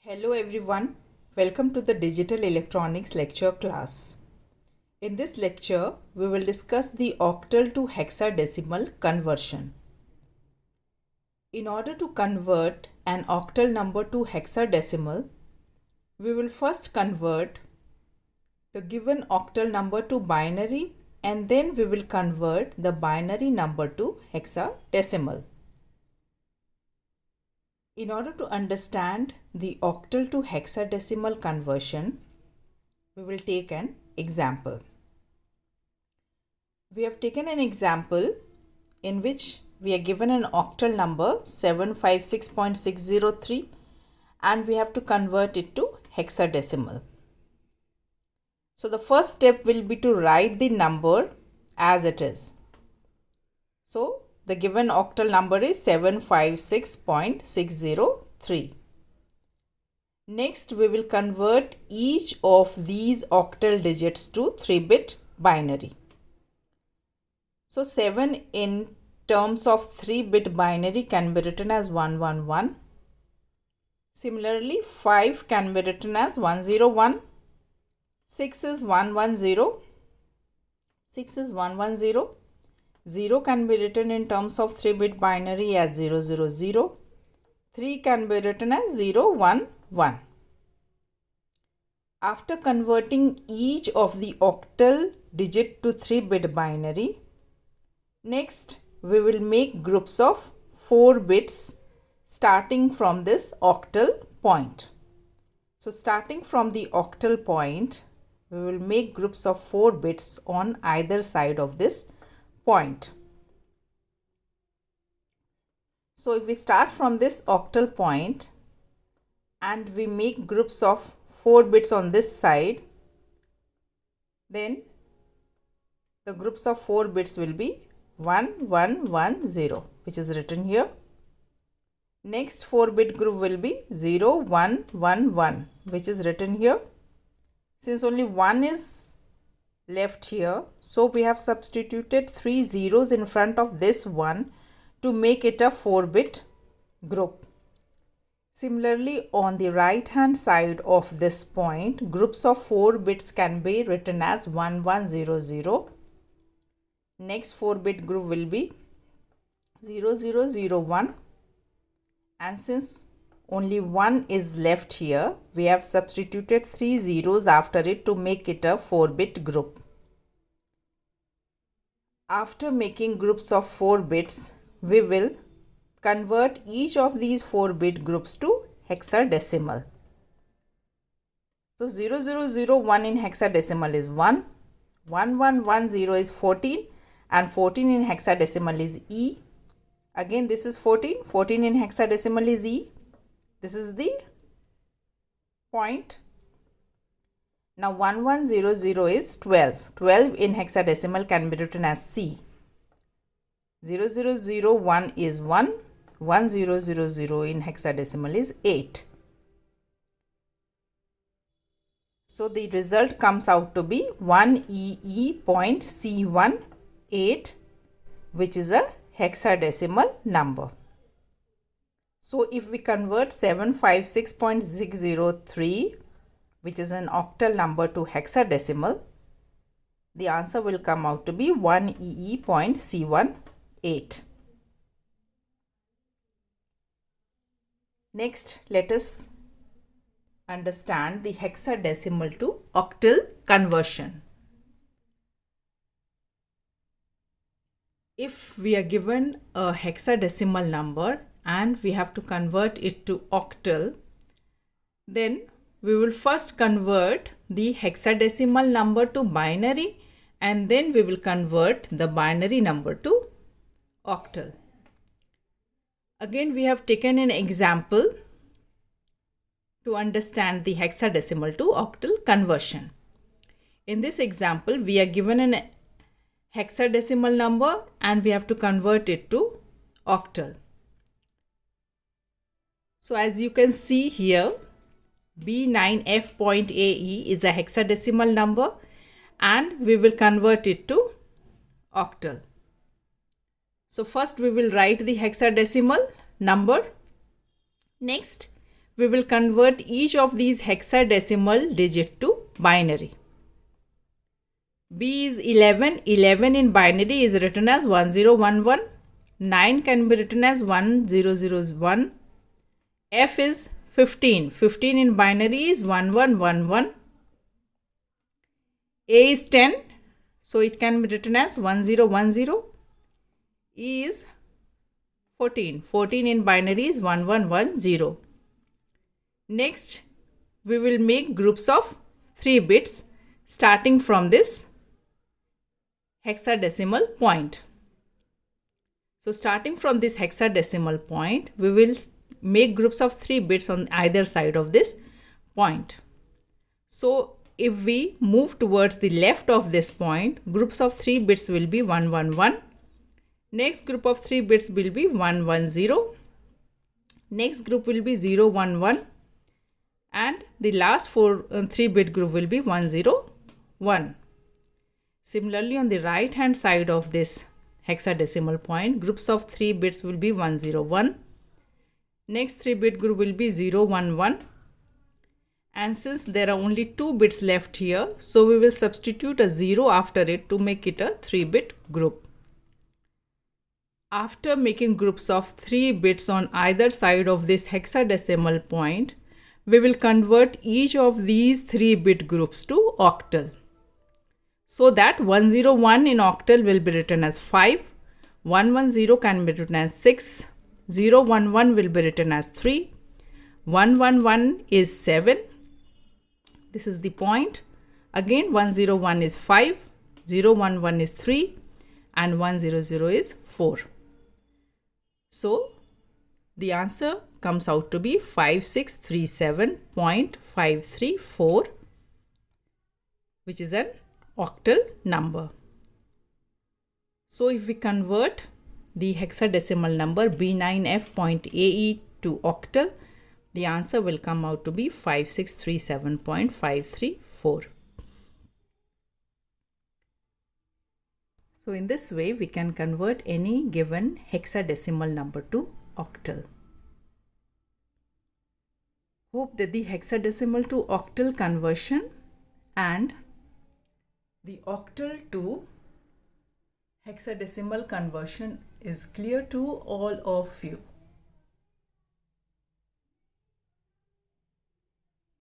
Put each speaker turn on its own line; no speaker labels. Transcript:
Hello everyone, welcome to the Digital Electronics lecture class. In this lecture, we will discuss the octal to hexadecimal conversion. In order to convert an octal number to hexadecimal, we will first convert the given octal number to binary and then we will convert the binary number to hexadecimal. In order to understand the octal to hexadecimal conversion, we will take an example. We have taken an example in which we are given an octal number 756.603 and we have to convert it to hexadecimal. So the first step will be to write the number as it is. So the given octal number is 756.603. Next, we will convert each of these octal digits to 3-bit binary. So 7 in terms of 3-bit binary can be written as 111. Similarly, 5 can be written as 101. 6 is 110. 6 is 110. 0 can be written in terms of 3-bit binary as 000. 3 can be written as 011. After converting each of the octal digit to 3-bit binary, next we will make groups of 4 bits starting from this octal point. So starting from the octal point, we will make groups of 4 bits on either side of this point. So if we start from this octal point and we make groups of 4 bits on this side, then the groups of 4 bits will be 1110, which is written here. Next 4-bit group will be 0111, which is written here. Since only 1 is left here, so we have substituted 3 zeros in front of this 1 to make it a 4-bit group. Similarly, on the right hand side of this point, groups of 4 bits can be written as 1100. Next 4-bit group will be 0001, and since only 1 is left here, we have substituted 3 zeros after it to make it a 4-bit group. After making groups of 4 bits, we will convert each of these 4-bit groups to hexadecimal. So 0001 in hexadecimal is 1, 1110 is 14, and 14 in hexadecimal is E. Again this is 14, 14 in hexadecimal is E. This is the point. Now 1100 is 12. 12 in hexadecimal can be written as C. 0001 is 1. 1000 in hexadecimal is 8. So the result comes out to be 1EE.C18, which is a hexadecimal number. So if we convert 756.603, which is an octal number, to hexadecimal, the answer will come out to be 1EE.C18. Next, let us understand the hexadecimal to octal conversion. If we are given a hexadecimal number and we have to convert it to octal, then we will first convert the hexadecimal number to binary and then we will convert the binary number to octal. Again, we have taken an example to understand the hexadecimal to octal conversion. In this example, we are given an hexadecimal number and we have to convert it to octal. So as you can see here, B9F.AE is a hexadecimal number and we will convert it to octal. So first we will write the hexadecimal number. Next we will convert each of these hexadecimal digit to binary. B is 11. 11 in binary is written as 1011. 9 can be written as 1001. F is 15. 15 in binary is 1111. A is 10. So it can be written as 1010. E is 14. 14 in binary is 1110. Next, we will make groups of 3 bits starting from this hexadecimal point. So starting from this hexadecimal point, we will make groups of 3 bits on either side of this point. So if we move towards the left of this point, groups of 3 bits will be 111. Next group of 3 bits will be 110. Next group will be 011. And the last 3-bit group will be 101. Similarly, on the right hand side of this hexadecimal point, groups of 3 bits will be 101. Next 3-bit group will be 011. And since there are only 2 bits left here, so we will substitute a 0 after it to make it a 3-bit group. After making groups of 3 bits on either side of this hexadecimal point, we will convert each of these 3-bit groups to octal. So that 101 in octal will be written as 5, 110 can be written as 6, 011 will be written as 3, 111 is 7. This is the point. Again 101 is 5, 011 is 3 and 100 is 4. So the answer comes out to be 5637.534, which is an octal number. So if we convert the hexadecimal number B9F.AE to octal, the answer will come out to be 5637.534. So in this way, we can convert any given hexadecimal number to octal. Hope that the hexadecimal to octal conversion and the octal to hexadecimal conversion is clear to all of you.